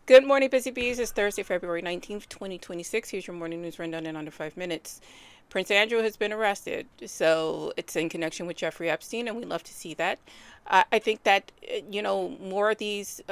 Good morning, Busy Bees. It's Thursday, February 19th, 2026. Here's your morning news rundown in under 5 minutes. Prince Andrew has been arrested, so it's in connection with Jeffrey Epstein, and we love to see that. I think that, more of these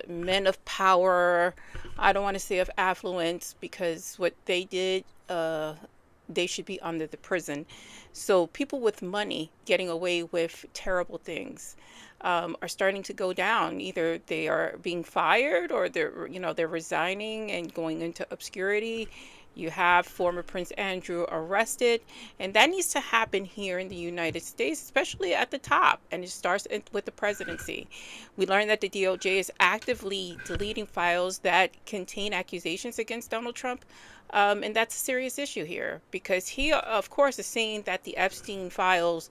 men of power, I don't want to say of affluence, because what they did, they should be under the prison. So people with money getting away with terrible things are starting to go down. Either they are being fired or they're resigning and going into obscurity. You have former Prince Andrew arrested, and that needs to happen here in the United States, especially at the top, and it starts with the presidency. We learned that the DOJ is actively deleting files that contain accusations against Donald Trump, and that's a serious issue here because he, of course, is saying that the Epstein files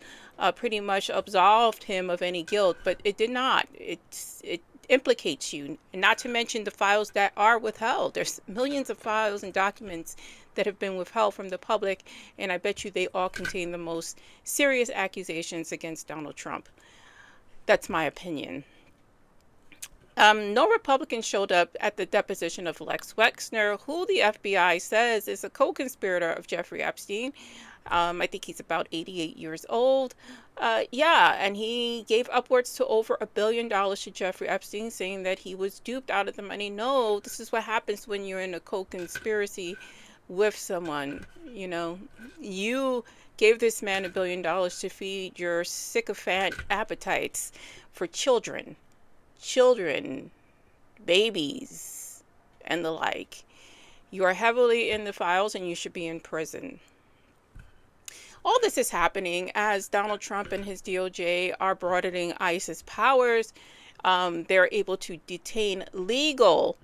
pretty much absolved him of any guilt, but it did not. It implicates you, not to mention the files that are withheld. There's millions of files and documents that have been withheld from the public, and I bet you they all contain the most serious accusations against Donald Trump. That's my opinion. No Republicans showed up at the deposition of Lex Wexner, who the FBI says is a co-conspirator of Jeffrey Epstein. I think he's about 88 years old. Yeah, and he gave upwards to over $1 billion to Jeffrey Epstein, saying that he was duped out of the money. No, this is what happens when you're in a co-conspiracy with someone. You gave this man $1 billion to feed your sycophant appetites for children, babies, and the like. You are heavily in the files and you should be in prison. All this is happening as Donald Trump and his DOJ are broadening ICE's powers. They're able to detain let's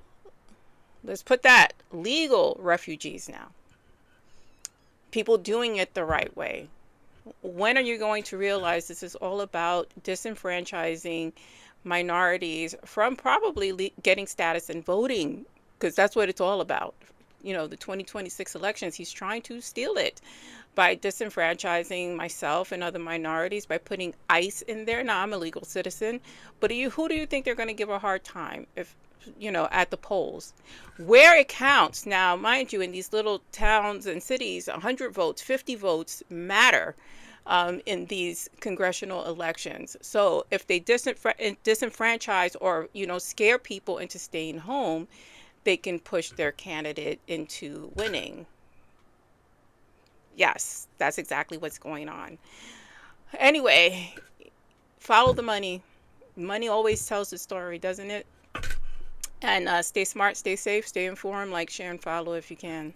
put that, legal refugees now. People doing it the right way. When are you going to realize this is all about disenfranchising minorities from probably getting status and voting? Because that's what it's all about. The 2026 elections, he's trying to steal it by disenfranchising myself and other minorities by putting ICE in there. Now, I'm a legal citizen, but who do you think they're going to give a hard time if, at the polls? Where it counts. Now, mind you, in these little towns and cities, 100 votes, 50 votes matter. In these congressional elections. So if they disenfranchise or, scare people into staying home, they can push their candidate into winning. Yes, that's exactly what's going on. Anyway, follow the money. Money always tells the story, doesn't it? And stay smart, stay safe, stay informed, like, share, and follow if you can.